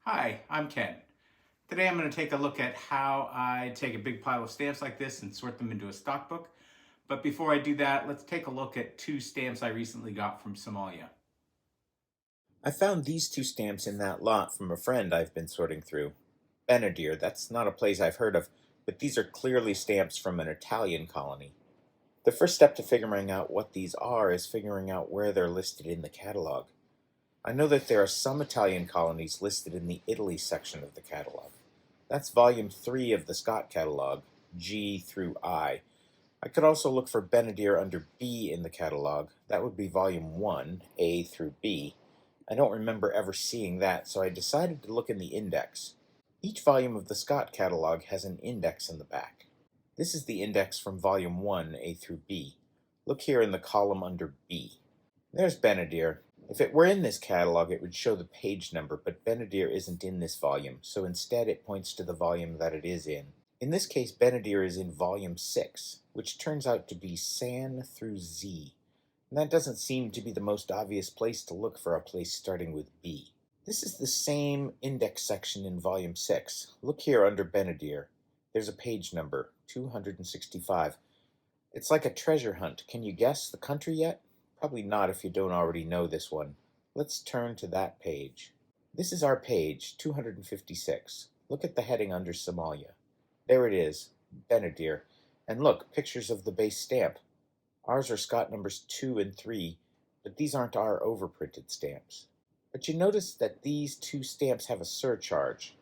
Hi, I'm Ken. Today I'm going to take a look at how I take a big pile of stamps like this and sort them into a stock book. But before I do that, let's take a look at two stamps I recently got from Somalia. I found these two stamps in that lot from a friend I've been sorting through. Benedir, that's not a place I've heard of, but these are clearly stamps from an Italian colony. The first step to figuring out what these are is figuring out where they're listed in the catalog. I know that there are some Italian colonies listed in the Italy section of the catalog. That's volume 3 of the Scott catalog, G through I. I could also look for Benedir under B in the catalog. That would be volume 1, A through B. I don't remember ever seeing that, so I decided to look in the index. Each volume of the Scott catalog has an index in the back. This is the index from volume 1, A through B. Look here in the column under B. There's Benedir. If it were in this catalog, it would show the page number, but Benedir isn't in this volume, so instead it points to the volume that it is in. In this case, Benedir is in volume 6, which turns out to be San through Z. And that doesn't seem to be the most obvious place to look for a place starting with B. This is the same index section in volume 6. Look here under Benedir. There's a page number, 265. It's like a treasure hunt. Can you guess the country yet? Probably not if you don't already know this one. Let's turn to that page. This is our page, 256. Look at the heading under Somalia. There it is, Benedir. And look, pictures of the base stamp. Ours are Scott numbers 2 and 3, but these aren't our overprinted stamps. But you notice that these two stamps have a surcharge.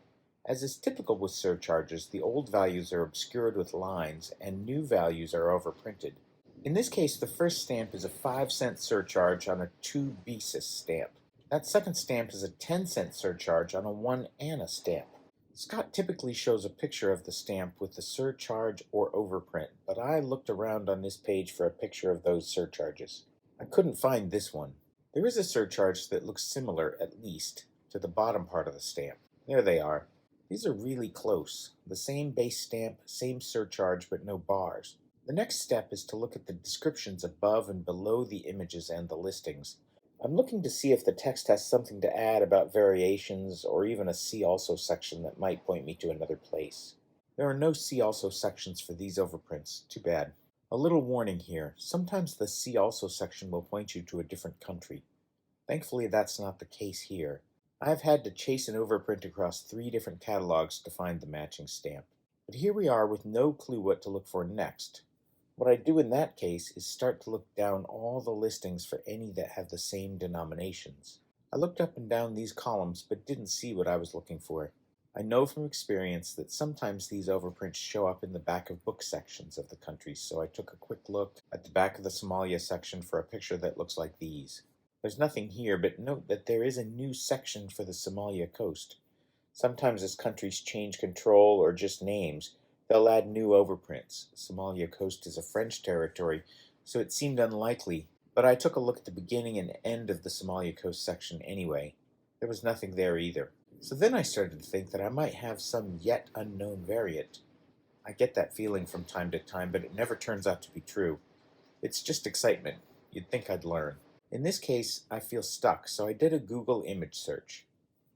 As is typical with surcharges, the old values are obscured with lines and new values are overprinted. In this case, the first stamp is a 5-cent surcharge on a 2 Besis stamp. That second stamp is a 10-cent surcharge on a 1 Anna stamp. Scott typically shows a picture of the stamp with the surcharge or overprint, but I looked around on this page for a picture of those surcharges. I couldn't find this one. There is a surcharge that looks similar, at least, to the bottom part of the stamp. There they are. These are really close. The same base stamp, same surcharge, but no bars. The next step is to look at the descriptions above and below the images and the listings. I'm looking to see if the text has something to add about variations or even a See Also section that might point me to another place. There are no See Also sections for these overprints. Too bad. A little warning here. Sometimes the See Also section will point you to a different country. Thankfully, that's not the case here. I've had to chase an overprint across 3 different catalogs to find the matching stamp. But here we are with no clue what to look for next. What I do in that case is start to look down all the listings for any that have the same denominations. I looked up and down these columns but didn't see what I was looking for. I know from experience that sometimes these overprints show up in the back of book sections of the countries, so I took a quick look at the back of the Somalia section for a picture that looks like these. There's nothing here, but note that there is a new section for the Somalia coast. Sometimes as countries change control or just names, they'll add new overprints. Somalia coast is a French territory, so it seemed unlikely, but I took a look at the beginning and end of the Somalia coast section anyway. There was nothing there either. So then I started to think that I might have some yet unknown variant. I get that feeling from time to time, but it never turns out to be true. It's just excitement. You'd think I'd learn. In this case, I feel stuck, so I did a Google image search.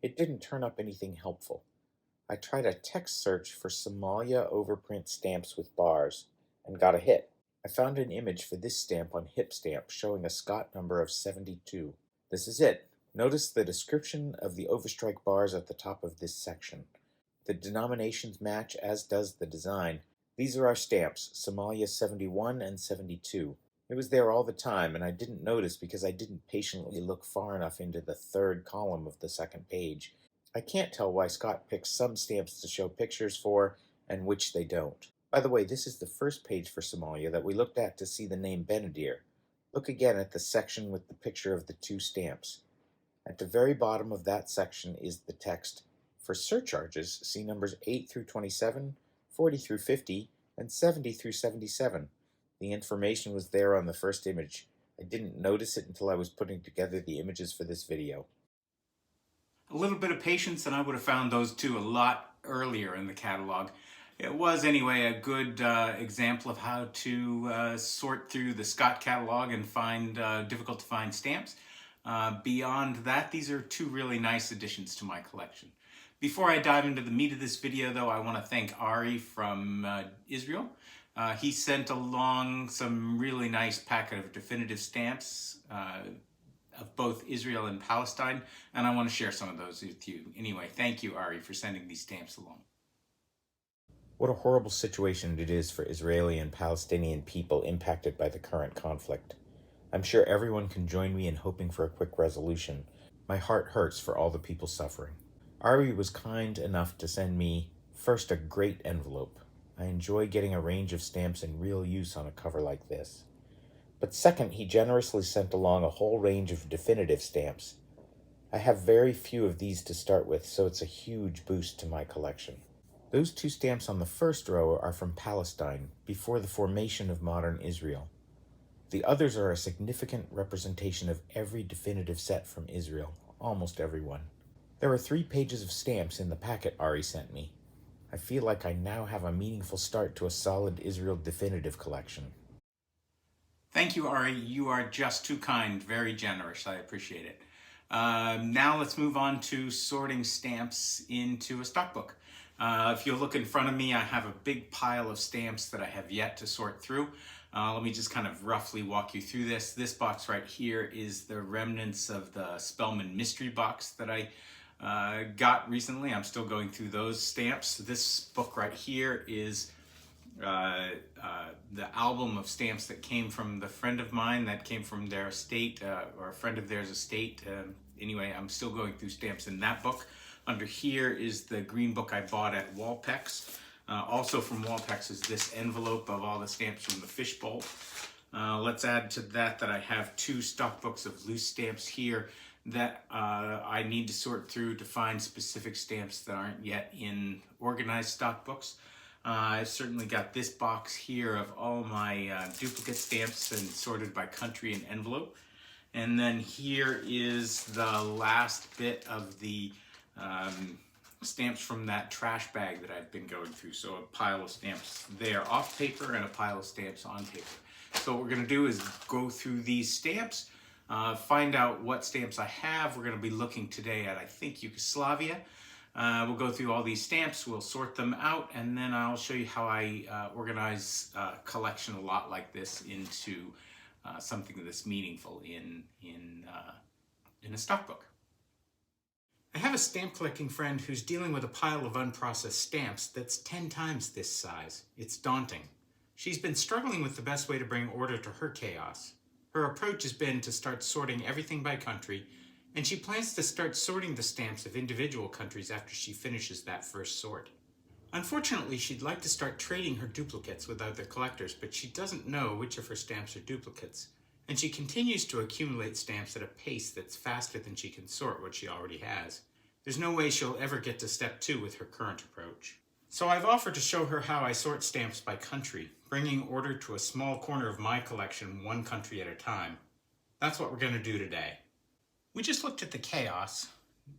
It didn't turn up anything helpful. I tried a text search for Somalia overprint stamps with bars and got a hit. I found an image for this stamp on Hipstamp showing a Scott number of 72. This is it. Notice the description of the overstrike bars at the top of this section. The denominations match, as does the design. These are our stamps, Somalia 71 and 72. It was there all the time, and I didn't notice because I didn't patiently look far enough into the third column of the second page. I can't tell why Scott picks some stamps to show pictures for and which they don't. By the way, this is the first page for Somalia that we looked at to see the name Benedir. Look again at the section with the picture of the two stamps. At the very bottom of that section is the text. For surcharges, see numbers 8 through 27, 40 through 50, and 70 through 77. The information was there on the first image. I didn't notice it until I was putting together the images for this video. A little bit of patience and I would have found those two a lot earlier in the catalog. It was anyway a good example of how to sort through the Scott catalog and find difficult to find stamps. Beyond that, these are two really nice additions to my collection. Before I dive into the meat of this video, though, I want to thank Ari from Israel. He sent along some really nice packet of definitive stamps of both Israel and Palestine, and I want to share some of those with you. Anyway, thank you, Ari, for sending these stamps along. What a horrible situation it is for Israeli and Palestinian people impacted by the current conflict. I'm sure everyone can join me in hoping for a quick resolution. My heart hurts for all the people suffering. Ari was kind enough to send me, first, a great envelope. I enjoy getting a range of stamps in real use on a cover like this. But second, he generously sent along a whole range of definitive stamps. I have very few of these to start with, so it's a huge boost to my collection. Those two stamps on the first row are from Palestine, before the formation of modern Israel. The others are a significant representation of every definitive set from Israel, almost every one. There are 3 pages of stamps in the packet Ari sent me. I feel like I now have a meaningful start to a solid Israel definitive collection. Thank you, Ari. You are just too kind, very generous. I appreciate it. Now let's move on to sorting stamps into a stockbook. If you'll look in front of me, I have a big pile of stamps that I have yet to sort through. Let me just kind of roughly walk you through this. This box right here is the remnants of the Spellman mystery box that I got recently. I'm still going through those stamps. This book right here is the album of stamps that came from the friend of mine that came from their estate, or a friend of theirs estate. Anyway, I'm still going through stamps in that book. Under here is the green book I bought at Walpex. Also from Walpex is this envelope of all the stamps from the fishbowl. Let's add to that I have 2 stock books of loose stamps here that I need to sort through to find specific stamps that aren't yet in organized stock books. I've certainly got this box here of all my duplicate stamps and sorted by country and envelope. And then here is the last bit of the stamps from that trash bag that I've been going through. So a pile of stamps there off paper and a pile of stamps on paper. So what we're going to do is go through these stamps, find out what stamps I have. We're going to be looking today at, I think, Yugoslavia. We'll go through all these stamps, we'll sort them out, and then I'll show you how I organize a collection a lot like this into something that's meaningful in a stockbook. I have a stamp collecting friend who's dealing with a pile of unprocessed stamps that's 10 times this size. It's daunting. She's been struggling with the best way to bring order to her chaos. Her approach has been to start sorting everything by country, and she plans to start sorting the stamps of individual countries after she finishes that first sort. Unfortunately, she'd like to start trading her duplicates with other collectors, but she doesn't know which of her stamps are duplicates, and she continues to accumulate stamps at a pace that's faster than she can sort what she already has. There's no way she'll ever get to step 2 with her current approach. So I've offered to show her how I sort stamps by country, bringing order to a small corner of my collection, one country at a time. That's what we're going to do today. We just looked at the chaos.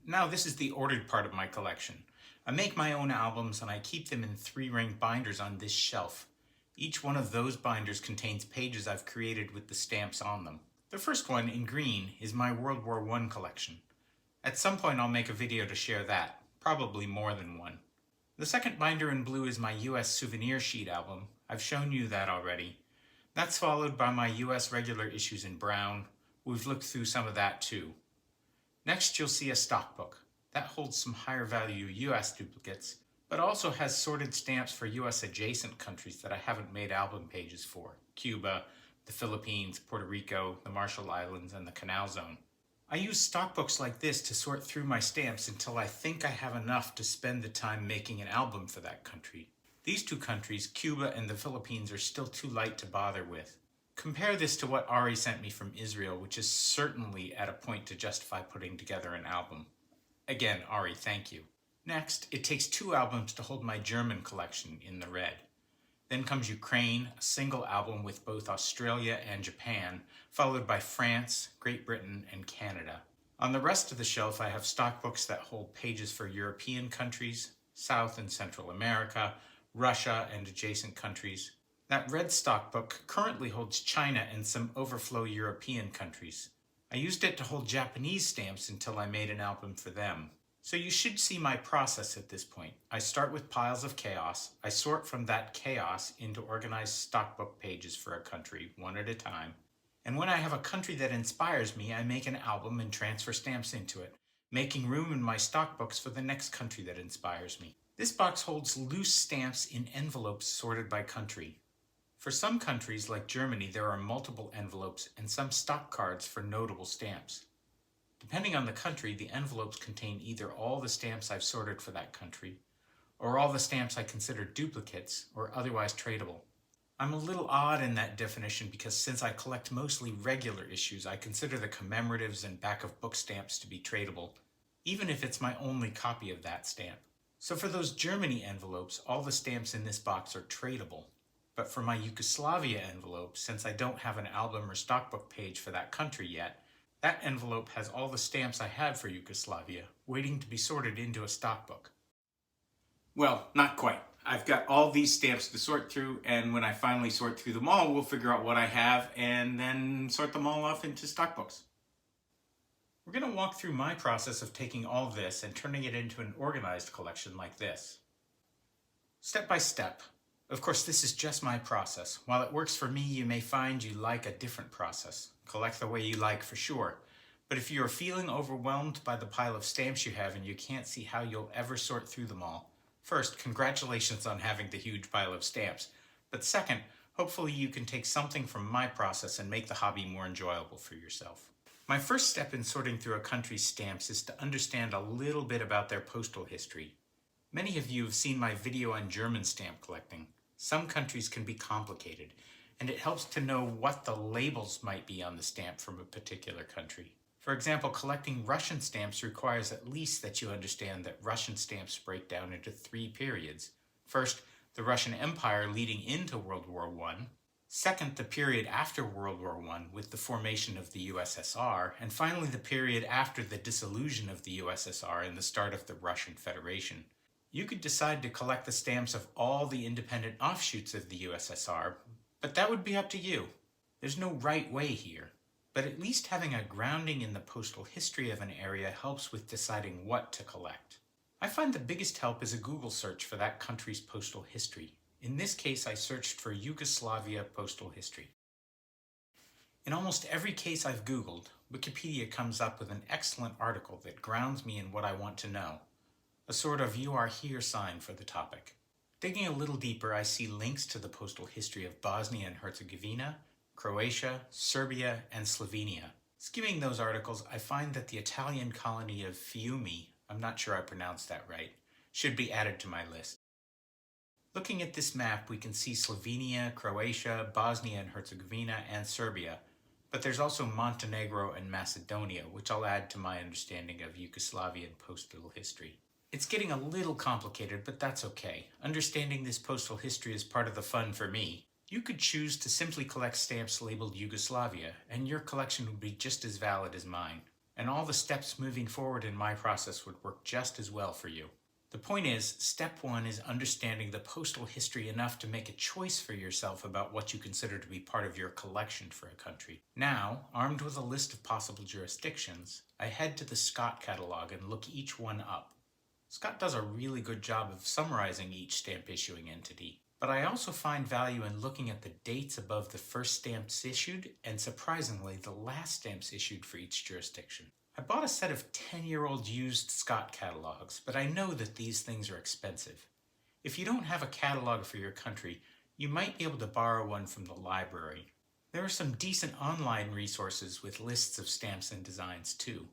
Now this is the ordered part of my collection. I make my own albums and I keep them in 3-ring binders on this shelf. Each one of those binders contains pages I've created with the stamps on them. The first one, in green, is my World War I collection. At some point I'll make a video to share that, probably more than one. The second binder in blue is my US souvenir sheet album. I've shown you that already. That's followed by my US regular issues in brown. We've looked through some of that too. Next, you'll see a stockbook. That holds some higher value US duplicates, but also has sorted stamps for US adjacent countries that I haven't made album pages for. Cuba, the Philippines, Puerto Rico, the Marshall Islands, and the Canal Zone. I use stockbooks like this to sort through my stamps until I think I have enough to spend the time making an album for that country. These 2 countries, Cuba and the Philippines, are still too light to bother with. Compare this to what Ari sent me from Israel, which is certainly at a point to justify putting together an album. Again, Ari, thank you. Next, it takes 2 albums to hold my German collection in the red. Then comes Ukraine, a single album with both Australia and Japan, followed by France, Great Britain, and Canada. On the rest of the shelf, I have stockbooks that hold pages for European countries, South and Central America, Russia, and adjacent countries. That red stockbook currently holds China and some overflow European countries. I used it to hold Japanese stamps until I made an album for them. So you should see my process at this point. I start with piles of chaos. I sort from that chaos into organized stockbook pages for a country, one at a time. And when I have a country that inspires me, I make an album and transfer stamps into it, making room in my stockbooks for the next country that inspires me. This box holds loose stamps in envelopes sorted by country. For some countries, like Germany, there are multiple envelopes and some stock cards for notable stamps. Depending on the country, the envelopes contain either all the stamps I've sorted for that country, or all the stamps I consider duplicates or otherwise tradable. I'm a little odd in that definition because since I collect mostly regular issues, I consider the commemoratives and back of book stamps to be tradable, even if it's my only copy of that stamp. So for those Germany envelopes, all the stamps in this box are tradable. But for my Yugoslavia envelope, since I don't have an album or stockbook page for that country yet, that envelope has all the stamps I had for Yugoslavia, waiting to be sorted into a stockbook. Well, not quite. I've got all these stamps to sort through, and when I finally sort through them all, we'll figure out what I have and then sort them all off into stockbooks. We're going to walk through my process of taking all of this and turning it into an organized collection like this. Step by step. Of course, this is just my process. While it works for me, you may find you like a different process. Collect the way you like for sure. But if you're feeling overwhelmed by the pile of stamps you have and you can't see how you'll ever sort through them all, first, congratulations on having the huge pile of stamps. But second, hopefully you can take something from my process and make the hobby more enjoyable for yourself. My first step in sorting through a country's stamps is to understand a little bit about their postal history. Many of you have seen my video on German stamp collecting. Some countries can be complicated, and it helps to know what the labels might be on the stamp from a particular country. For example, collecting Russian stamps requires at least that you understand that Russian stamps break down into 3 periods. First, the Russian Empire leading into World War I. Second, the period after World War I with the formation of the USSR. And finally, the period after the dissolution of the USSR and the start of the Russian Federation. You could decide to collect the stamps of all the independent offshoots of the USSR, but that would be up to you. There's no right way here, but at least having a grounding in the postal history of an area helps with deciding what to collect. I find the biggest help is a Google search for that country's postal history. In this case, I searched for Yugoslavia postal history. In almost every case I've Googled, Wikipedia comes up with an excellent article that grounds me in what I want to know. A sort of "you are here" sign for the topic. Digging a little deeper, I see links to the postal history of Bosnia and Herzegovina, Croatia, Serbia, and Slovenia. Skimming those articles, I find that the Italian colony of Fiumi, I'm not sure I pronounced that right, should be added to my list. Looking at this map, we can see Slovenia, Croatia, Bosnia and Herzegovina, and Serbia, but there's also Montenegro and Macedonia, which I'll add to my understanding of Yugoslavian postal history. It's getting a little complicated, but that's okay. Understanding this postal history is part of the fun for me. You could choose to simply collect stamps labeled Yugoslavia, and your collection would be just as valid as mine. And all the steps moving forward in my process would work just as well for you. The point is, step 1 is understanding the postal history enough to make a choice for yourself about what you consider to be part of your collection for a country. Now, armed with a list of possible jurisdictions, I head to the Scott catalog and look each one up. Scott does a really good job of summarizing each stamp issuing entity, but I also find value in looking at the dates above the first stamps issued and, surprisingly, the last stamps issued for each jurisdiction. I bought a set of 10-year-old used Scott catalogs, but I know that these things are expensive. If you don't have a catalog for your country, you might be able to borrow one from the library. There are some decent online resources with lists of stamps and designs too.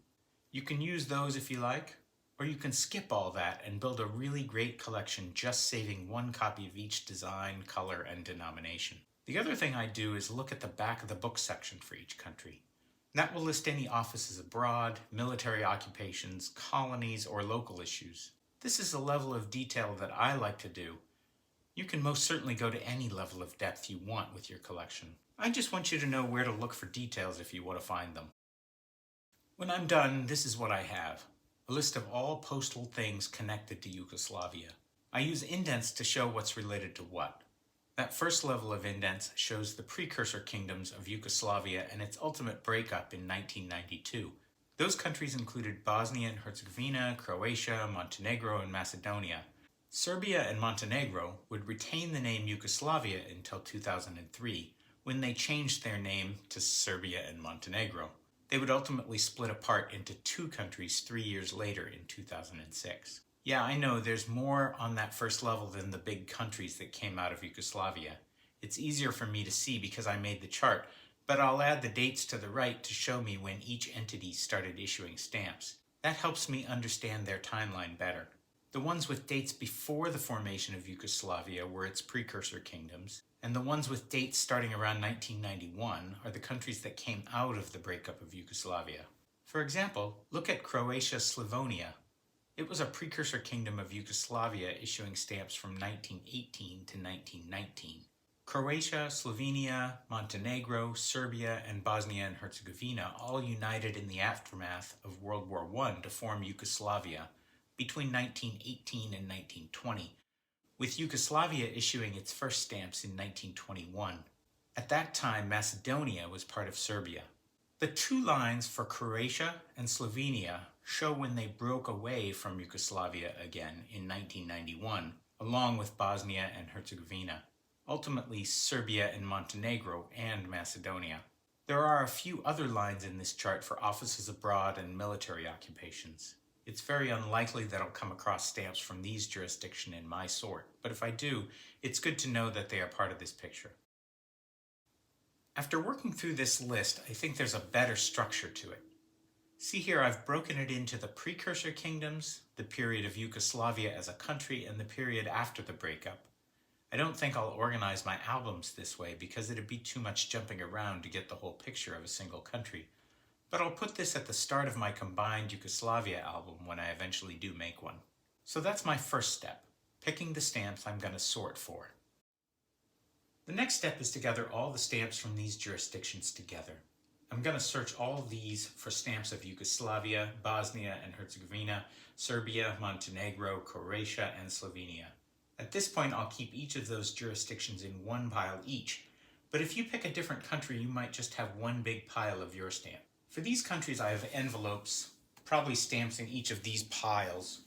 You can use those if you like, or you can skip all that and build a really great collection just saving one copy of each design, color, and denomination. The other thing I do is look at the back of the book section for each country. That will list any offices abroad, military occupations, colonies, or local issues. This is a level of detail that I like to do. You can most certainly go to any level of depth you want with your collection. I just want you to know where to look for details if you want to find them. When I'm done, this is what I have. A list of all postal things connected to Yugoslavia. I use indents to show what's related to what. That first level of indents shows the precursor kingdoms of Yugoslavia and its ultimate breakup in 1992. Those countries included Bosnia and Herzegovina, Croatia, Montenegro, and Macedonia. Serbia and Montenegro would retain the name Yugoslavia until 2003, when they changed their name to Serbia and Montenegro. They would ultimately split apart into two countries 3 years later in 2006. Yeah, I know there's more on that first level than the big countries that came out of Yugoslavia. It's easier for me to see because I made the chart, but I'll add the dates to the right to show me when each entity started issuing stamps. That helps me understand their timeline better. The ones with dates before the formation of Yugoslavia were its precursor kingdoms, and the ones with dates starting around 1991 are the countries that came out of the breakup of Yugoslavia. For example, look at Croatia-Slavonia. It was a precursor kingdom of Yugoslavia issuing stamps from 1918 to 1919. Croatia, Slovenia, Montenegro, Serbia, and Bosnia and Herzegovina all united in the aftermath of World War I to form Yugoslavia between 1918 and 1920, with Yugoslavia issuing its first stamps in 1921. At that time, Macedonia was part of Serbia. The two lines for Croatia and Slovenia show when they broke away from Yugoslavia again in 1991, along with Bosnia and Herzegovina. Ultimately Serbia and Montenegro and Macedonia. There are a few other lines in this chart for offices abroad and military occupations. It's very unlikely that I'll come across stamps from these jurisdictions in my sort, but if I do, it's good to know that they are part of this picture. After working through this list, I think there's a better structure to it. See here, I've broken it into the precursor kingdoms, the period of Yugoslavia as a country, and the period after the breakup. I don't think I'll organize my albums this way because it'd be too much jumping around to get the whole picture of a single country. But I'll put this at the start of my combined Yugoslavia album when I eventually do make one. So that's my first step, picking the stamps I'm going to sort for. The next step is to gather all the stamps from these jurisdictions together. I'm going to search all of these for stamps of Yugoslavia, Bosnia and Herzegovina, Serbia, Montenegro, Croatia, and Slovenia. At this point, I'll keep each of those jurisdictions in one pile each, but if you pick a different country, you might just have one big pile of your stamp. For these countries, I have envelopes, probably stamps in each of these piles.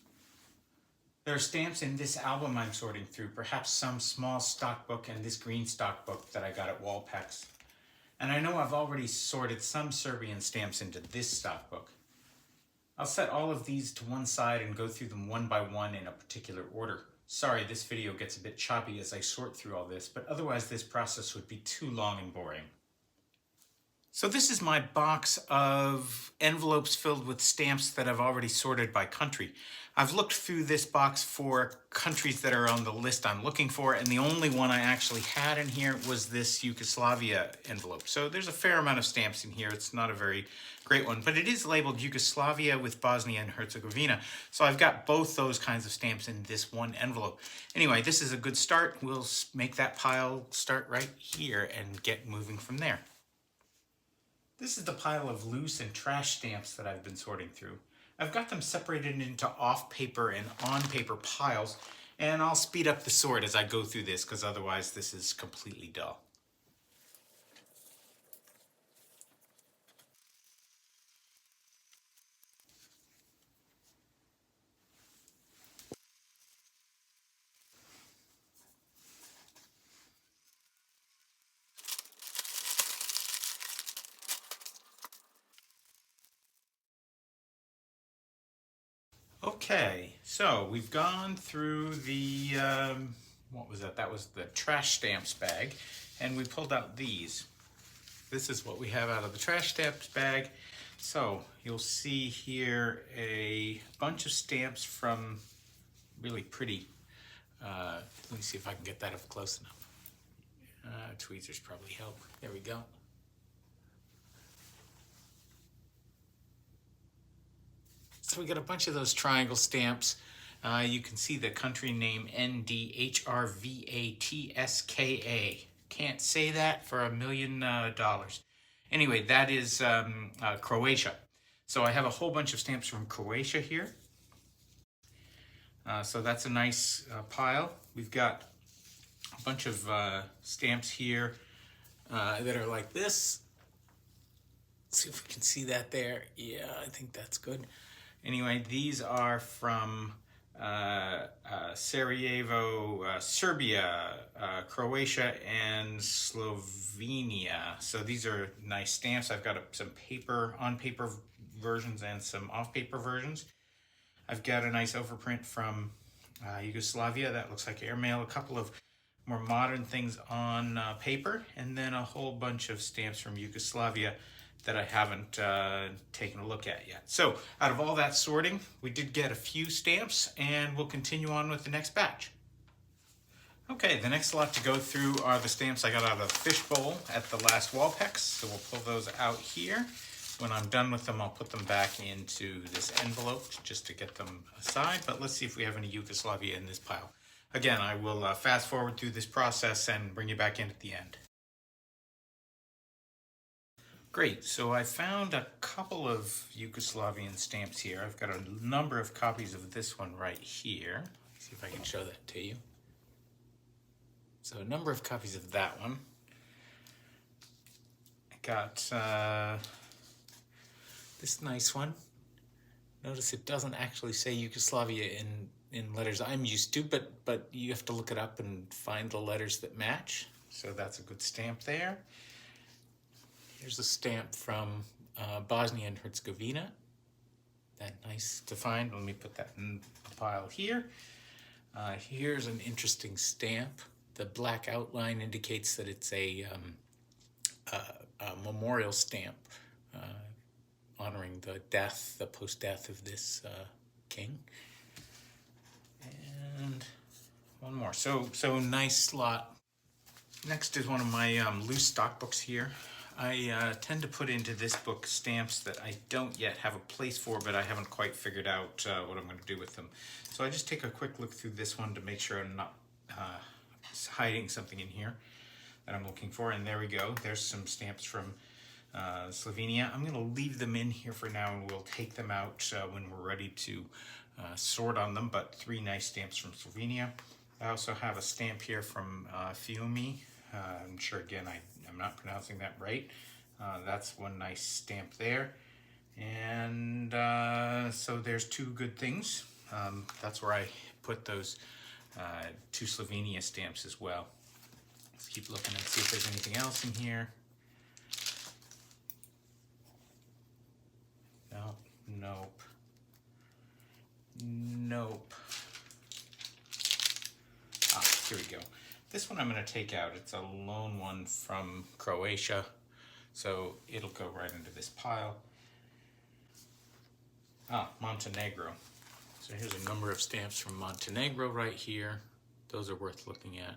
There are stamps in this album I'm sorting through, perhaps some small stock book and this green stock book that I got at Wallpex. And I know I've already sorted some Serbian stamps into this stock book. I'll set all of these to one side and go through them one by one in a particular order. Sorry, this video gets a bit choppy as I sort through all this, but otherwise this process would be too long and boring. So this is my box of envelopes filled with stamps that I've already sorted by country. I've looked through this box for countries that are on the list I'm looking for, and the only one I actually had in here was this Yugoslavia envelope. So there's a fair amount of stamps in here. It's not a very great one, but it is labeled Yugoslavia with Bosnia and Herzegovina. So I've got both those kinds of stamps in this one envelope. Anyway, this is a good start. We'll make that pile start right here and get moving from there. This is the pile of loose and trash stamps that I've been sorting through. I've got them separated into off-paper and on-paper piles, and I'll speed up the sort as I go through this because otherwise this is completely dull. Okay, so we've gone through the, what was that? That was the trash stamps bag, and we pulled out these. This is what we have out of the trash stamps bag. So you'll see here a bunch of stamps from really pretty, let me see if I can get that up close enough. Tweezers probably help. There we go. So we got a bunch of those triangle stamps. You can see the country name NDHRVATSKA. Can't say that for $1 million. Anyway, that is Croatia. So I have a whole bunch of stamps from Croatia here. So that's a nice pile. We've got a bunch of stamps here that are like this. See if we can see that there. Yeah, I think that's good. Anyway, these are from Sarajevo, Serbia, Croatia, and Slovenia. So these are nice stamps. I've got some on-paper versions and some off-paper versions. I've got a nice overprint from Yugoslavia that looks like airmail, a couple of more modern things on paper, and then a whole bunch of stamps from Yugoslavia that I haven't taken a look at yet. So out of all that sorting, we did get a few stamps, and we'll continue on with the next batch. Okay, the next lot to go through are the stamps I got out of the fishbowl at the last Walpex, so we'll pull those out here. When I'm done with them, I'll put them back into this envelope just to get them aside, but let's see if we have any Yugoslavia in this pile. Again, I will fast forward through this process and bring you back in at the end. Great, so I found a couple of Yugoslavian stamps here. I've got a number of copies of this one right here. Let's see if I can show that to you. So a number of copies of that one. I got this nice one. Notice it doesn't actually say Yugoslavia in letters I'm used to, but you have to look it up and find the letters that match. So that's a good stamp there. Here's a stamp from Bosnia and Herzegovina. That nice to find. Let me put that in the pile here. Here's an interesting stamp. The black outline indicates that it's a memorial stamp honoring the post-death of this king. And one more. So nice lot. Next is one of my loose stock books here. I tend to put into this book stamps that I don't yet have a place for, but I haven't quite figured out what I'm going to do with them. So I just take a quick look through this one to make sure I'm not hiding something in here that I'm looking for. And there we go. There's some stamps from Slovenia. I'm going to leave them in here for now, and we'll take them out when we're ready to sort on them. But 3 nice stamps from Slovenia. I also have a stamp here from Fiume. I'm sure, again, I'm not pronouncing that right. That's one nice stamp there. And so there's 2 good things. That's where I put those 2 Slovenia stamps as well. Let's keep looking and see if there's anything else in here. No, nope. Nope. Here we go. This one I'm going to take out. It's a lone one from Croatia, so it'll go right into this pile. Montenegro. So here's a number of stamps from Montenegro right here. Those are worth looking at.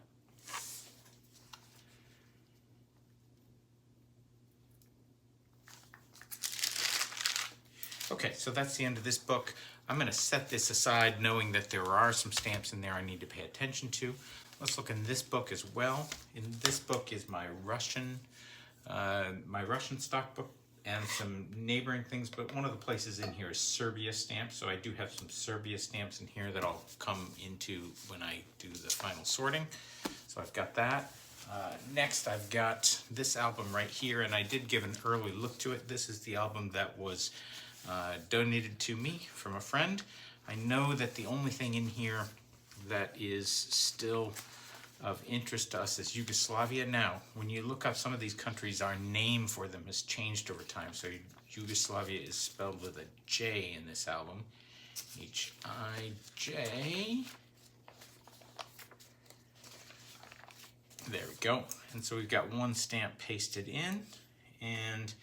Okay, so that's the end of this book. I'm going to set this aside knowing that there are some stamps in there I need to pay attention to. Let's look in this book as well. In this book is my Russian stock book and some neighboring things, but one of the places in here is Serbia stamps, so I do have some Serbia stamps in here that I'll come into when I do the final sorting. So I've got that. Next, I've got this album right here, and I did give an early look to it. This is the album that was donated to me from a friend. I know that the only thing in here that is still of interest to us is Yugoslavia. Now, when you look up some of these countries, our name for them has changed over time. So Yugoslavia is spelled with a J in this album. H-I-J. There we go. And so we've got one stamp pasted in and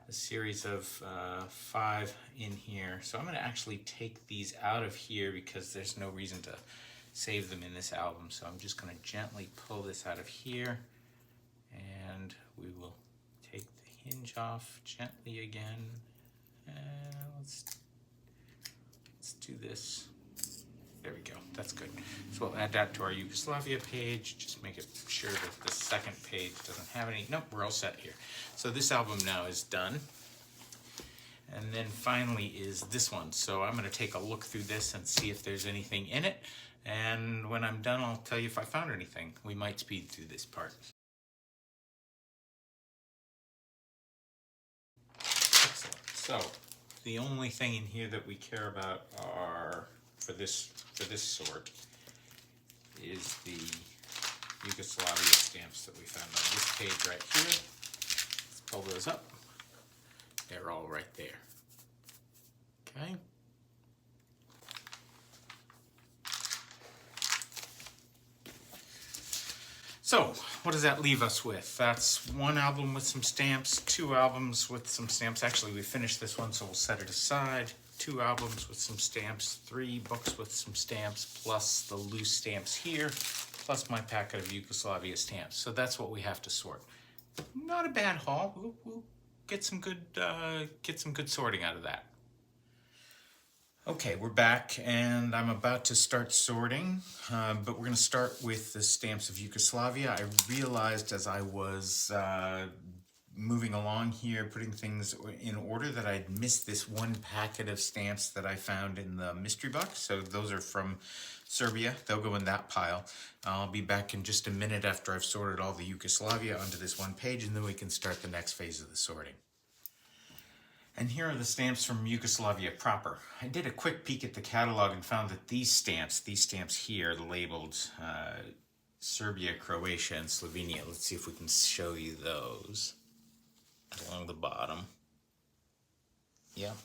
a series of 5 in here. So I'm going to actually take these out of here because there's no reason to save them in this album. So I'm just going to gently pull this out of here, and we will take the hinge off gently again. Let's do this. There we go. That's good. So we'll add that to our Yugoslavia page. Just make it sure that the second page doesn't have any. Nope, we're all set here. So this album now is done. And then finally is this one. So I'm going to take a look through this and see if there's anything in it. And when I'm done, I'll tell you if I found anything. We might speed through this part. So, the only thing in here that we care about are, for this sort, is the Yugoslavia stamps that we found on this page right here. Let's pull those up. They're all right there. Okay. So, what does that leave us with? That's one album with some stamps, two albums with some stamps. Actually, we finished this one, so we'll set it aside. Two albums with some stamps, three books with some stamps, plus the loose stamps here, plus my packet of Yugoslavia stamps. So that's what we have to sort. Not a bad haul. We'll get some good sorting out of that. Okay, we're back, and I'm about to start sorting, but we're going to start with the stamps of Yugoslavia. I realized as I was moving along here, putting things in order, that I'd missed this one packet of stamps that I found in the mystery box. So those are from Serbia. They'll go in that pile. I'll be back in just a minute after I've sorted all the Yugoslavia onto this one page, and then we can start the next phase of the sorting. And here are the stamps from Yugoslavia proper. I did a quick peek at the catalog and found that these stamps here, labeled Serbia, Croatia, and Slovenia. Let's see if we can show you those along the bottom. Yep.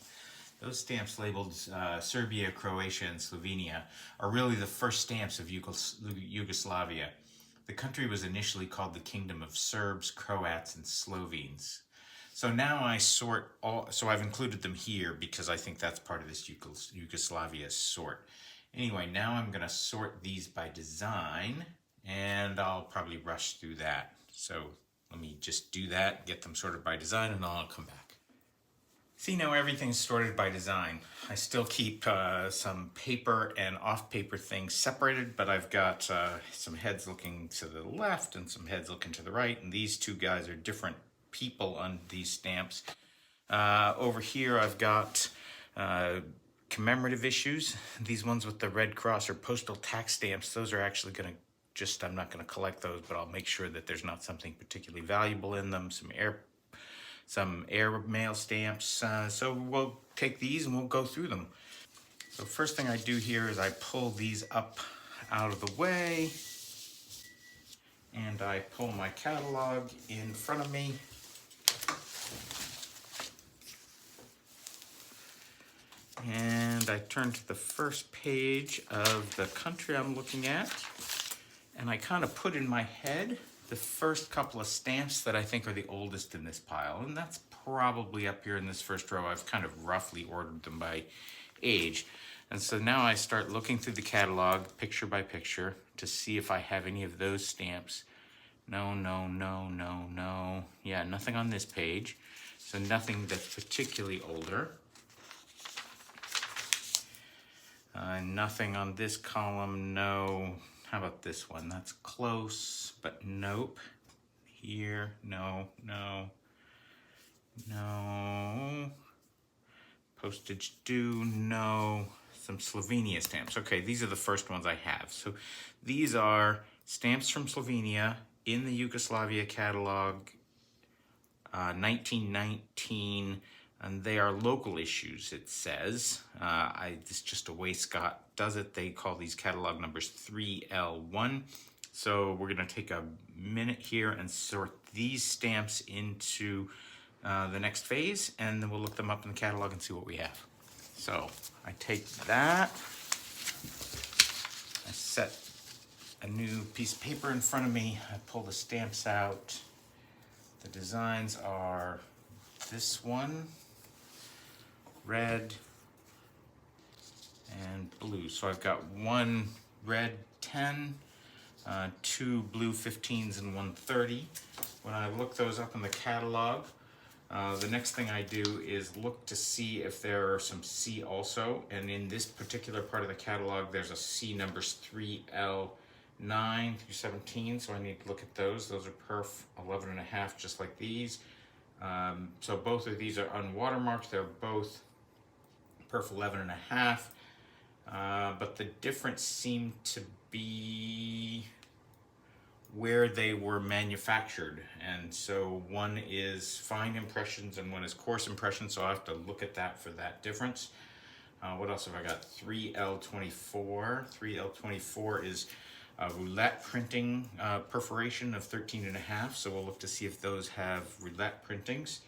Those stamps labeled Serbia, Croatia, and Slovenia are really the first stamps of Yugoslavia. The country was initially called the Kingdom of Serbs, Croats, and Slovenes. So now I sort all, so I've included them here because I think that's part of this Yugoslavia sort. Anyway, now I'm going to sort these by design, and I'll probably rush through that. So let me just do that, get them sorted by design, and I'll come back. See, now everything's sorted by design. I still keep some paper and off-paper things separated, but I've got some heads looking to the left and some heads looking to the right, and these two guys are different people on these stamps. Over here I've got commemorative issues. These ones with the Red Cross or postal tax stamps, those are actually going to I'm not going to collect those, but I'll make sure that there's not something particularly valuable in them. Some air mail stamps. So we'll take these and we'll go through them. So first thing I do here is I pull these up out of the way, and I pull my catalog in front of me. And I turn to the first page of the country I'm looking at, and I kind of put in my head the first couple of stamps that I think are the oldest in this pile, and that's probably up here in this first row. I've kind of roughly ordered them by age. And so now I start looking through the catalog, picture by picture, to see if I have any of those stamps. No. Yeah, nothing on this page, so nothing that's particularly older. Nothing on this column, no. How about this one? That's close, but nope. Here, no. Postage due, no. Some Slovenia stamps. Okay, these are the first ones I have. So these are stamps from Slovenia in the Yugoslavia catalog, 1919. And they are local issues, it says. It's just a way Scott does it. They call these catalog numbers 3L1. So we're going to take a minute here and sort these stamps into the next phase, and then we'll look them up in the catalog and see what we have. So I take that. I set a new piece of paper in front of me. I pull the stamps out. The designs are this one, red, and blue. So I've got one red 10, two blue 15s, and one 30. When I look those up in the catalog, the next thing I do is look to see if there are some C also. And in this particular part of the catalog, there's a C numbers 3L9 through 17. So I need to look at those. Those are perf 11.5, just like these. So both of these are unwatermarked. They're both perf 11.5, but the difference seemed to be where they were manufactured. And so one is fine impressions and one is coarse impressions, so I'll have to look at that for that difference. What else have I got? 3L24. 3L24 is roulette printing perforation of 13.5, so we'll look to see if those have roulette printings.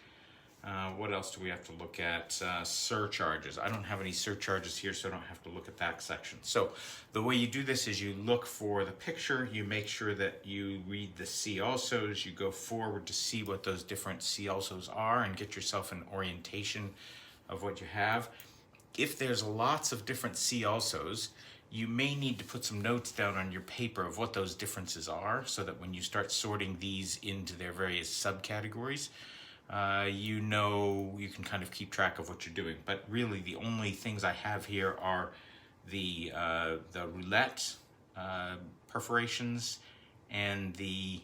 What else do we have to look at? Surcharges. I don't have any surcharges here, so I don't have to look at that section. So the way you do this is you look for the picture, you make sure that you read the see alsos, you go forward to see what those different see alsos are and get yourself an orientation of what you have. If there's lots of different see alsos, you may need to put some notes down on your paper of what those differences are, so that when you start sorting these into their various subcategories, you know, you can kind of keep track of what you're doing. But really the only things I have here are the roulette perforations and the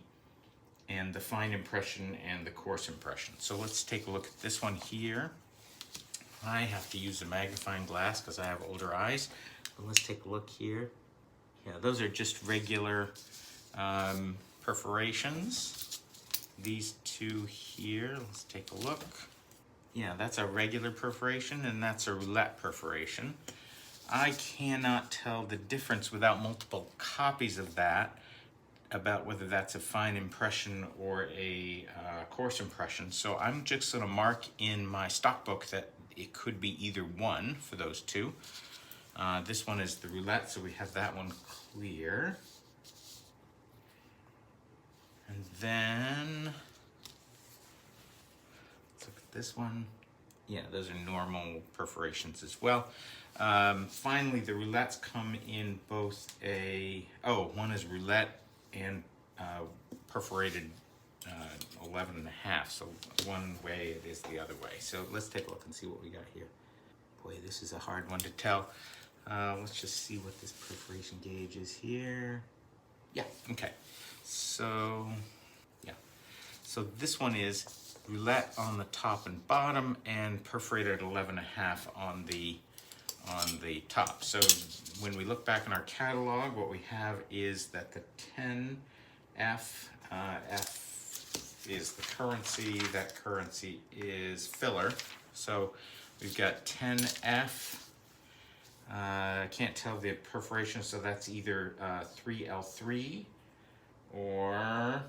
fine impression and the coarse impression. So let's take a look at this one here. I have to use a magnifying glass because I have older eyes. But let's take a look here. Yeah, those are just regular perforations. These two here, let's take a look. Yeah, that's a regular perforation and that's a roulette perforation. I cannot tell the difference without multiple copies of that about whether that's a fine impression or a coarse impression. So I'm just going to mark in my stock book that it could be either one for those two. This one is the roulette, so we have that one clear. And then, let's look at this one. Yeah, those are normal perforations as well. Finally, the roulettes come in both one is roulette and perforated 11.5. So one way it is the other way. So let's take a look and see what we got here. Boy, this is a hard one to tell. Let's just see what this perforation gauge is here. Yeah, okay. So, yeah. So this one is roulette on the top and bottom and perforated 11.5 on the top. So when we look back in our catalog, what we have is that the 10F, F is the currency, that currency is filler. So we've got 10F, I can't tell the perforation, so that's either 3L3 or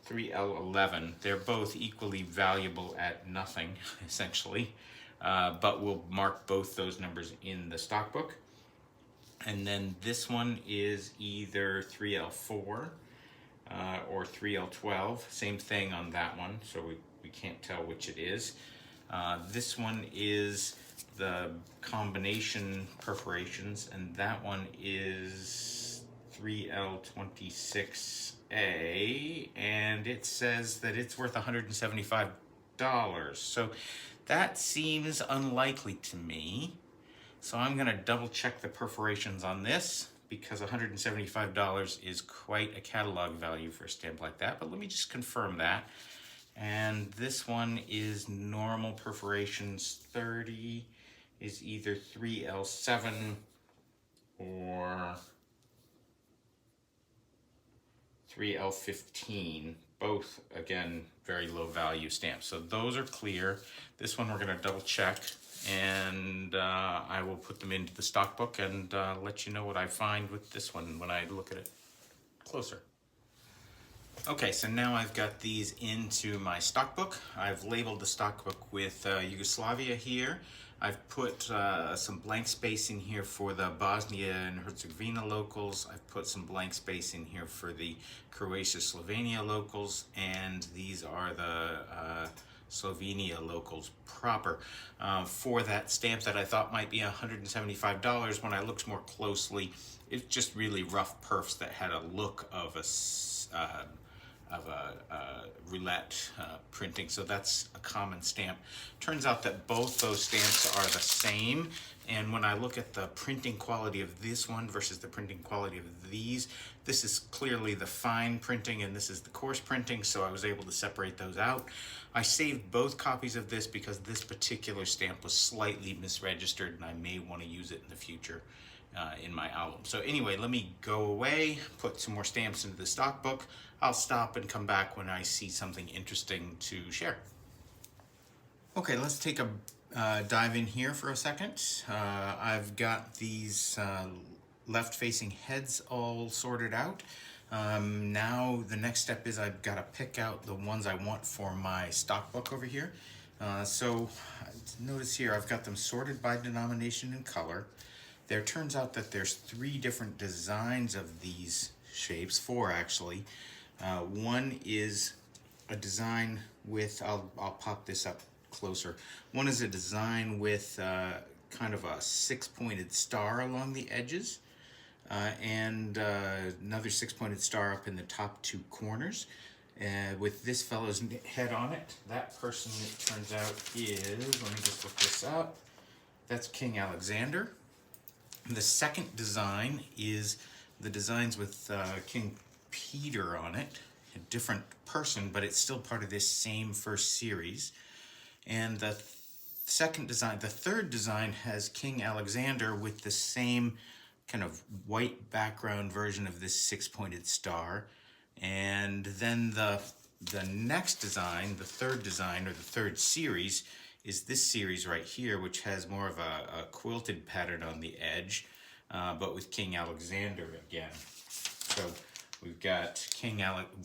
3L11. They're both equally valuable at nothing, essentially, but we'll mark both those numbers in the stock book. And then this one is either 3L4 or 3L12. Same thing on that one, so we can't tell which it is. This one is the combination perforations, and that one is 3L26A, and it says that it's worth $175. So that seems unlikely to me. So I'm going to double check the perforations on this, because $175 is quite a catalog value for a stamp like that. But let me just confirm that. And this one is normal perforations 30, is either 3L7 or 3L15, both, again, very low value stamps. So those are clear. This one we're going to double check, and I will put them into the stock book and let you know what I find with this one when I look at it closer. Okay, so now I've got these into my stock book. I've labeled the stock book with Yugoslavia here. I've put some blank space in here for the Bosnia and Herzegovina locals. I've put some blank space in here for the Croatia, Slovenia locals, and these are the Slovenia locals proper. For that stamp that I thought might be $175, when I looked more closely, it's just really rough perfs that had a look of a roulette printing, so that's a common stamp. Turns out that both those stamps are the same, and when I look at the printing quality of this one versus the printing quality of these, this is clearly the fine printing and this is the coarse printing, so I was able to separate those out. I saved both copies of this because this particular stamp was slightly misregistered and I may want to use it in the future. in my album. So anyway, let me go away, put some more stamps into the stock book. I'll stop and come back when I see something interesting to share. Okay, let's take a dive in here for a second. I've got these left-facing heads all sorted out. Now the next step is I've got to pick out the ones I want for my stock book over here. So notice here I've got them sorted by denomination and color. There turns out that there's 3 different designs of these shapes, 4 actually. One is a design with, I'll pop this up closer. One is a design with kind of a 6-pointed star along the edges, and another 6-pointed star up in the top 2 corners. With this fellow's head on it. That person, it turns out, is, let me just look this up, that's King Alexander. The second design is the designs with King Peter on it, a different person, but it's still part of this same first series. And the third design has King Alexander with the same kind of white background version of this 6-pointed star. And then the next design, the third design, or the third series, is this series right here, which has more of a quilted pattern on the edge, but with King Alexander again. So we've got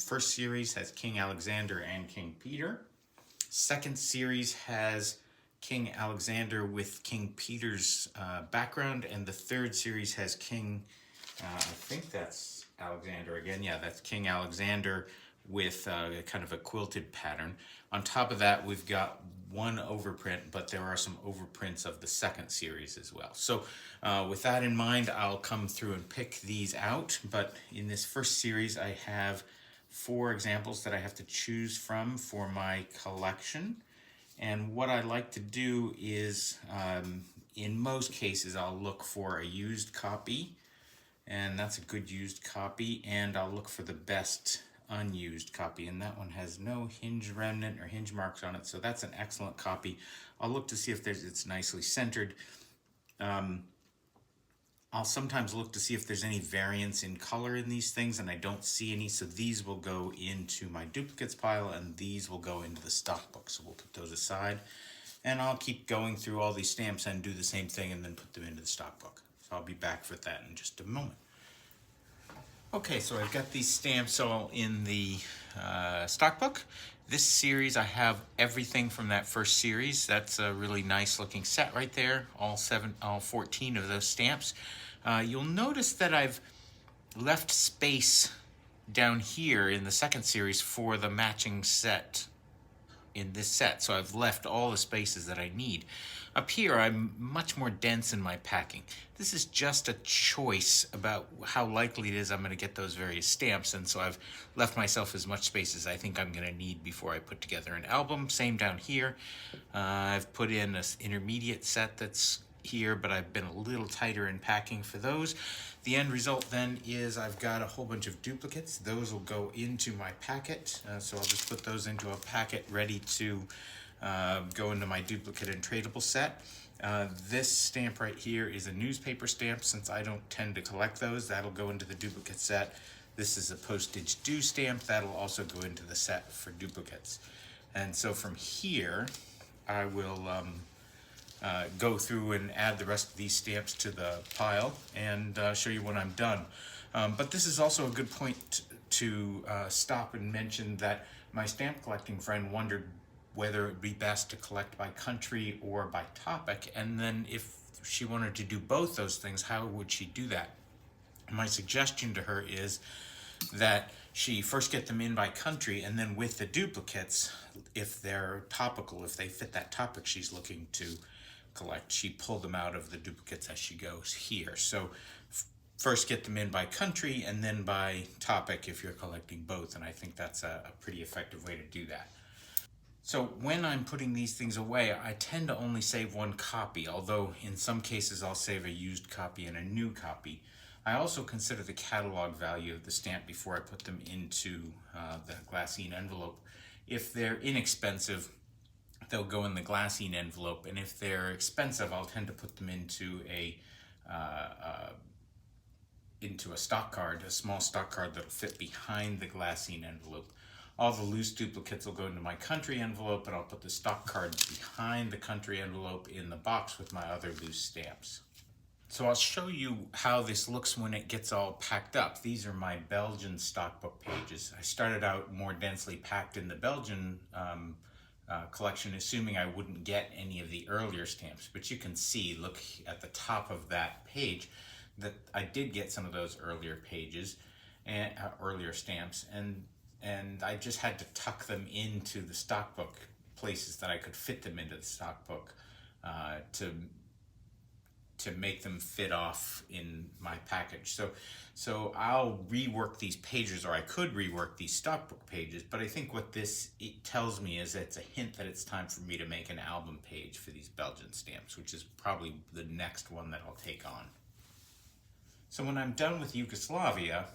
first series has King Alexander and King Peter. Second series has King Alexander with King Peter's background, and the third series has King, I think that's Alexander again. Yeah, that's King Alexander with kind of a quilted pattern. On top of that, we've got one overprint, but there are some overprints of the second series as well. So with that in mind, I'll come through and pick these out. But in this first series, I have 4 examples that I have to choose from for my collection. And what I like to do is, in most cases, I'll look for a used copy, and that's a good used copy, and I'll look for the best unused copy, and that one has no hinge remnant or hinge marks on it, so that's an excellent copy. I'll look to see if it's nicely centered. I'll sometimes look to see if there's any variance in color in these things, and I don't see any, so these will go into my duplicates pile, and these will go into the stock book, so we'll put those aside. And I'll keep going through all these stamps and do the same thing and then put them into the stock book. So I'll be back for that in just a moment. Okay, so I've got these stamps all in the stock book. This series, I have everything from that first series. That's a really nice looking set right there, all 14 of those stamps. You'll notice that I've left space down here in the second series for the matching set in this set, so I've left all the spaces that I need. Up here, I'm much more dense in my packing. This is just a choice about how likely it is I'm going to get those various stamps, and so I've left myself as much space as I think I'm going to need before I put together an album. Same down here. I've put in an intermediate set that's here, but I've been a little tighter in packing for those. The end result then is I've got a whole bunch of duplicates. Those will go into my packet, so I'll just put those into a packet ready to go into my duplicate and tradable set. This stamp right here is a newspaper stamp. Since I don't tend to collect those, that'll go into the duplicate set. This is a postage due stamp. That'll also go into the set for duplicates. And so from here, I will go through and add the rest of these stamps to the pile and show you when I'm done. But this is also a good point to stop and mention that my stamp collecting friend wondered whether it would be best to collect by country or by topic, and then if she wanted to do both those things, how would she do that? My suggestion to her is that she first get them in by country, and then with the duplicates, if they're topical, if they fit that topic she's looking to collect, she pull them out of the duplicates as she goes here. So first get them in by country and then by topic if you're collecting both, and I think that's a pretty effective way to do that. So when I'm putting these things away, I tend to only save 1 copy, although in some cases I'll save a used copy and a new copy. I also consider the catalog value of the stamp before I put them into the glassine envelope. If they're inexpensive, they'll go in the glassine envelope, and if they're expensive, I'll tend to put them into a into a stock card, a small stock card that'll fit behind the glassine envelope. All the loose duplicates will go into my country envelope, and I'll put the stock card behind the country envelope in the box with my other loose stamps. So I'll show you how this looks when it gets all packed up. These are my Belgian stockbook pages. I started out more densely packed in the Belgian collection, assuming I wouldn't get any of the earlier stamps. But you can see, look at the top of that page, that I did get some of those earlier pages and earlier stamps, and I just had to tuck them into the stockbook, places that I could fit them into the stockbook to make them fit off in my package. So I'll rework these pages, or I could rework these stockbook pages, but I think what it tells me is it's a hint that it's time for me to make an album page for these Belgian stamps, which is probably the next one that I'll take on. So when I'm done with Yugoslavia,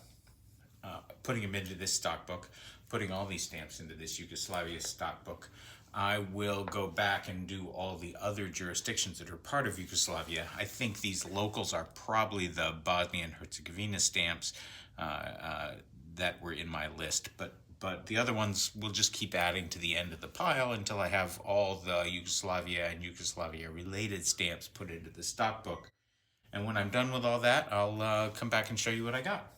putting them into this stockbook, putting all these stamps into this Yugoslavia stockbook, I will go back and do all the other jurisdictions that are part of Yugoslavia. I think these locals are probably the Bosnia and Herzegovina stamps that were in my list, but the other ones will just keep adding to the end of the pile until I have all the Yugoslavia and Yugoslavia related stamps put into the stockbook. And when I'm done with all that, I'll come back and show you what I got.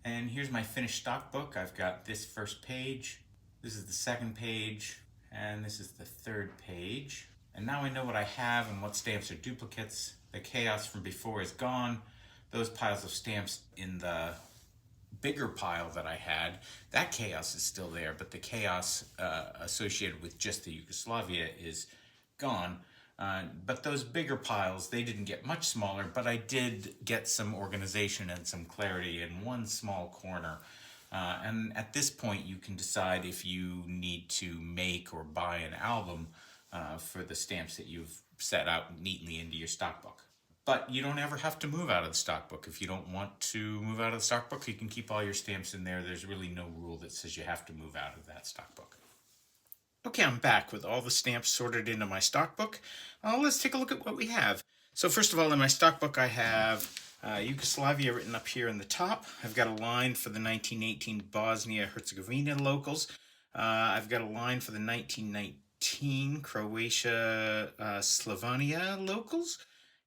And here's my finished stockbook. I've got this first page, this is the second page, and this is the third page. And now I know what I have and what stamps are duplicates. The chaos from before is gone. Those piles of stamps in the bigger pile that I had, that chaos is still there, but the chaos associated with just the Yugoslavia is gone. But those bigger piles, they didn't get much smaller, but I did get some organization and some clarity in one small corner. And at this point, you can decide if you need to make or buy an album for the stamps that you've set out neatly into your stockbook. But you don't ever have to move out of the stockbook. If you don't want to move out of the stockbook, you can keep all your stamps in there. There's really no rule that says you have to move out of that stockbook. Okay, I'm back with all the stamps sorted into my stockbook. Let's take a look at what we have. So first of all, in my stockbook, I have Yugoslavia written up here in the top. I've got a line for the 1918 Bosnia-Herzegovina locals. I've got a line for the 1919 Croatia, Slovenia locals,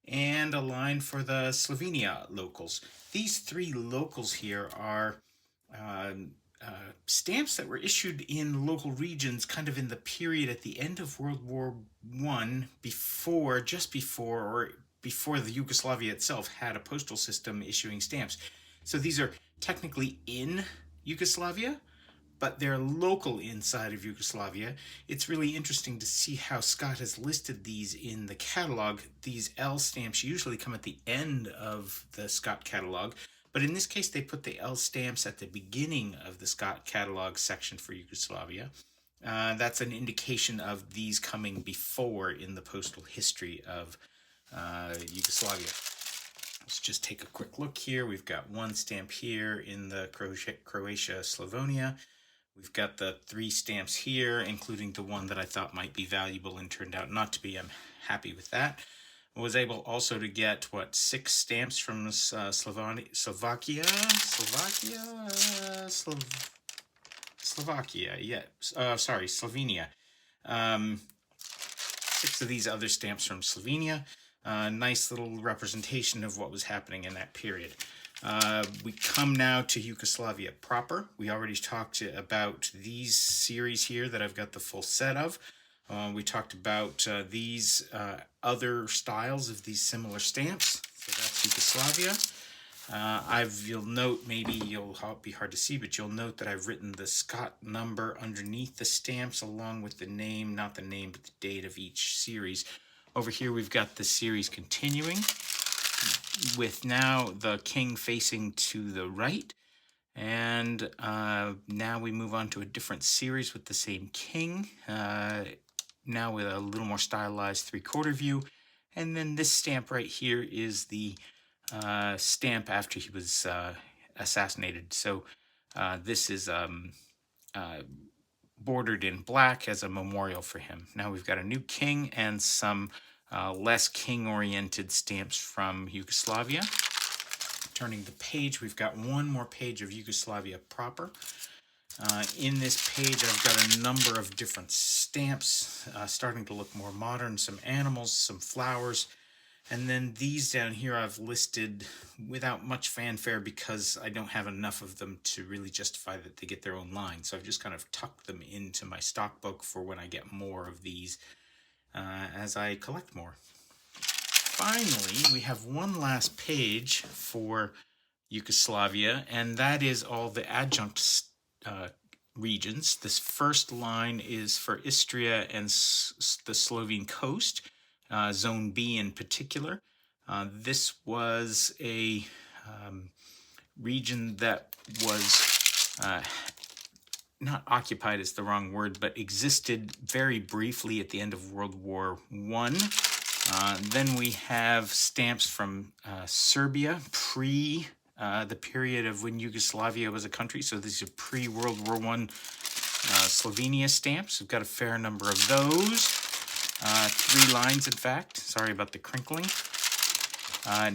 and a line for the Slovenia locals. These three locals here are stamps that were issued in local regions kind of in the period at the end of World War I, just before, or before the Yugoslavia itself had a postal system issuing stamps. So these are technically in Yugoslavia, but they're local inside of Yugoslavia. It's really interesting to see how Scott has listed these in the catalog. These L stamps usually come at the end of the Scott catalog, but in this case they put the L stamps at the beginning of the Scott catalog section for Yugoslavia. That's an indication of these coming before in the postal history of Yugoslavia. Let's just take a quick look here. We've got one stamp here in the Croatia, Slavonia. We've got the three stamps here, including the one that I thought might be valuable and turned out not to be. I'm happy with that. I was able also to get, 6 stamps from Slovakia, Slovenia. 6 of these other stamps from Slovenia. Nice little representation of what was happening in that period. We come now to Yugoslavia proper. We already talked about these series here that I've got the full set of. We talked about these other styles of these similar stamps. So that's Yugoslavia. You'll note, maybe you'll be hard to see, but you'll note that I've written the Scott number underneath the stamps along with the name, not the name, but the date of each series. Over here we've got the series continuing, with now the king facing to the right. And now we move on to a different series with the same king, now with a little more stylized 3/4 view. And then this stamp right here is the stamp after he was assassinated. So this is bordered in black as a memorial for him. Now we've got a new king and some less king-oriented stamps from Yugoslavia. Turning the page, we've got one more page of Yugoslavia proper. In this page, I've got a number of different stamps, starting to look more modern, some animals, some flowers, and then these down here I've listed without much fanfare because I don't have enough of them to really justify that they get their own line. So I've just kind of tucked them into my stock book for when I get more of these as I collect more. Finally, we have one last page for Yugoslavia, and that is all the adjunct regions. This first line is for Istria and the Slovene coast, Zone B in particular. This was a region that was not occupied is the wrong word, but existed very briefly at the end of World War I. Then we have stamps from Serbia, pre the period of when Yugoslavia was a country. So these are pre-World War I Slovenia stamps. We've got a fair number of those. 3 lines, in fact. Sorry about the crinkling.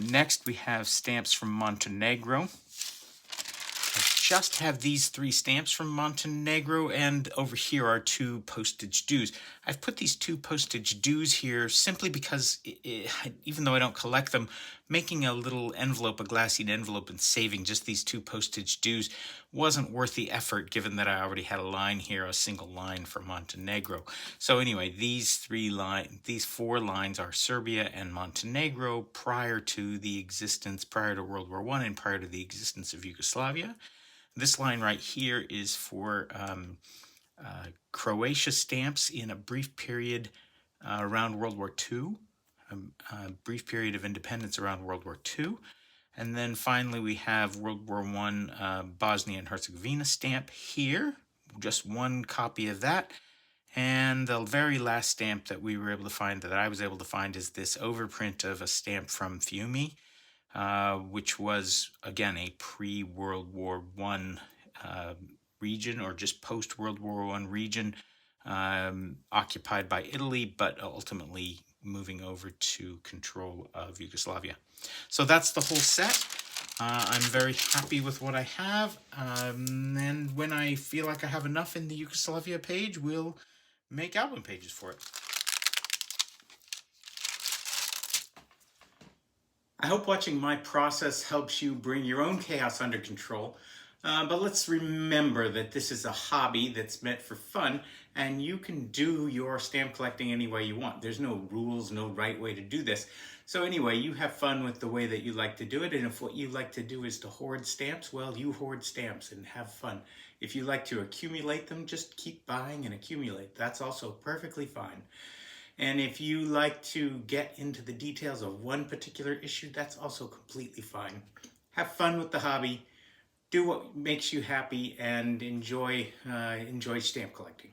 Next, we have stamps from Montenegro. I just have these 3 stamps from Montenegro, and over here are 2 postage dues. I've put these 2 postage dues here simply because, even though I don't collect them, making a little envelope, a glassine envelope, and saving just these 2 postage dues wasn't worth the effort, given that I already had a line here, a single line for Montenegro. So anyway, these 4 lines are Serbia and Montenegro prior to World War I and prior to the existence of Yugoslavia. This line right here is for Croatia stamps in a brief period around World War II, a brief period of independence around World War II. And then finally we have World War I Bosnia and Herzegovina stamp here, just 1 copy of that. And the very last stamp that we were able to find, that I was able to find, is this overprint of a stamp from Fiume, which was, again, a pre-World War I region, or just post-World War I region, occupied by Italy, but ultimately moving over to control of Yugoslavia. So that's the whole set. I'm very happy with what I have, and when I feel like I have enough in the Yugoslavia page, we'll make album pages for it. I hope watching my process helps you bring your own chaos under control. But let's remember that this is a hobby that's meant for fun, and you can do your stamp collecting any way you want. There's no rules, no right way to do this. So anyway, you have fun with the way that you like to do it, and if what you like to do is to hoard stamps, well, you hoard stamps and have fun. If you like to accumulate them, just keep buying and accumulate. That's also perfectly fine. And if you like to get into the details of one particular issue, that's also completely fine. Have fun with the hobby, do what makes you happy, and enjoy stamp collecting.